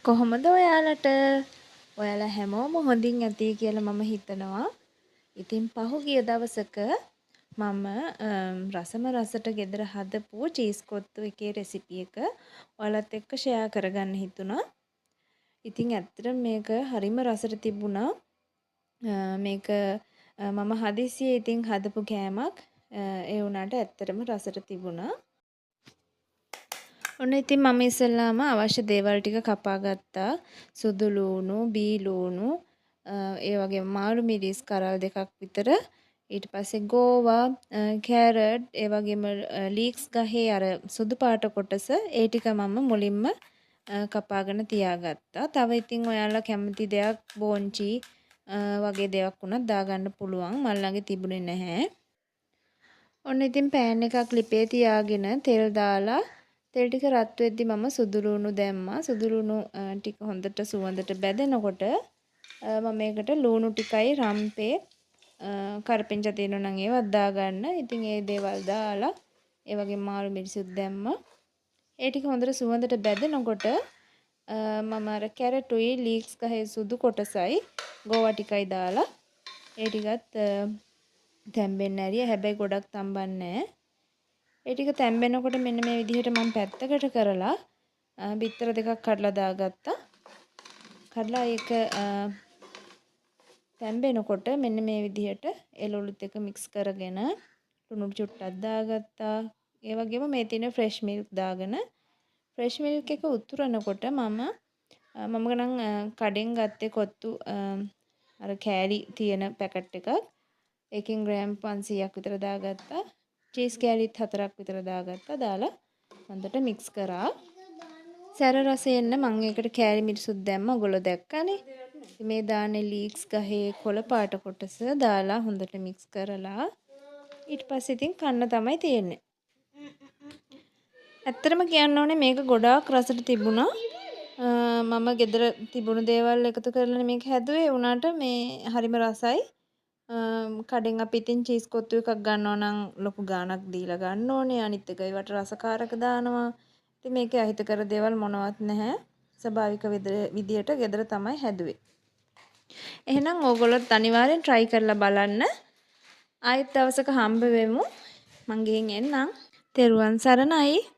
කොහොමද ඔයාලට? ඔයාලා හැමෝම හොඳින් ඇති කියලා මම හිතනවා. ඉතින් පහුගිය දවසක මම රසම රසට ගෙදර හදපු චීස් කොත්තු එකේ රෙසිපි එක ඔයාලත් එක්ක ෂෙයා කරගන්න හිතුණා. ඉතින් ඇත්තටම මේක හරිම රසට තිබුණා. මේක මම හදිසියේ ඉතින් හදපු කෑමක්. ඒ වුණාට ඇත්තටම රසට තිබුණා. ඔන්න ඉතින් මම ඉස්සෙල්ලාම අවශ්‍ය දේවල් ටික කපා ගත්තා. සුදු ලූණු, බී ලූණු, ඒ වගේම මාළු මිරිස් කරල් දෙකක් විතර. ඊට පස්සේ ගෝවා, කැරට්, ඒ වගේම ලීක්ස් ගහේ අර සුදු පාට කොටස ඒ ටික මම මුලින්ම කපාගෙන තියාගත්තා. තව ඉතින් ඔයාලා කැමති දෙයක් බෝංචි වගේ දේවල් වුණත් දාගන්න පුළුවන්. මල් ළඟ තිබුණේ නැහැ. ඔන්න ඉතින් පෑන් එකක් ලිපේ තියාගෙන තෙල් දාලා තෙල් ටික රත් වෙද්දි මම සුදු ලූණු දැම්මා. සුදු ලූණු ටික හොඳට සුවඳට බැදෙනකොට මම මේකට ලූණු ටිකයි රම්පේ කරපිංචා තියෙනවා නම් ඒවත් දාගන්න. ඉතින් ඒ දේවල් දාලා ඒ වගේ මාළු මිරිසුත් දැම්මා. ඒ ටික හොඳට සුවඳට බැදෙනකොට මම අර කැරටුයි ලීක්ස් ගහේ සුදු කොටසයි ගෝවා ටිකයි දාලා ඒ ටිකත් තැම්බෙන්න ඇරිය. හැබැයි ගොඩක් තම්බන්නේ නැහැ. ඒ ටික තැම්බෙනකොට මෙන්න මේ විදිහට මම පැත්තකට කරලා බිත්තර දෙකක් කඩලා දාගත්තා. කඩලා ඒක තැම්බෙනකොට මෙන්න මේ විදිහට එළවලුත් එක මික්ස් කරගෙන ලුණු චුට්ටක් දාගත්තා. ඒ වගේම මේ තියෙන ෆ්‍රෙෂ් මිල්ක් දාගෙන ෆ්‍රෙෂ් මිල්ක් එක උතුරනකොට මම ගණන් කඩෙන් ගත්තේ කොත්තු අර කෑලි තියෙන පැකට් එකක්. ඒකෙන් ග්‍රෑම් 500ක් විතර දාගත්තා. චීස් කෑලිත් 4ක් විතර දාගත්තා. දාලා හොඳට මික්ස් කරා. සැර රසෙ එන්න මම ඒකට කෑලි මිරිසුත් දැම්මා. ඔයගොල්ලෝ දැක්කනේ. මේ දාන්නේ ලීක්ස් ගහේ කොළ පාට කොටස දාලා හොඳට මික්ස් කරලා ඊට පස්සේ ඉතින් කන්න තමයි තියෙන්නේ. ඇත්තටම කියන්න ඕනේ මේක ගොඩාක් රසට තිබුණා. මම ගෙදර තිබුණු දේවල් එකතු කරලා මේක හැදුවේ. වුණාට මේ හරිම රසයි. කඩෙන් අපි ඉතින් චීස් කොත්තු එකක් ගන්නවා නම් ලොකු ගාණක් දීලා ගන්න ඕනේ. අනිත් එක ඒවට රසකාරක දානවා. ඉතින් මේකේ අහිතකර දේවල් මොනවත් නැහැ. ස්වභාවික විදියට ගෙදර තමයි හැදුවේ. එහෙනම් ඕගොල්ලොත් අනිවාර්යෙන් try කරලා බලන්න. ආයෙත් දවසක හම්බ වෙමු. මං ගිහින් එන්නම්. තෙරුවන් සරණයි.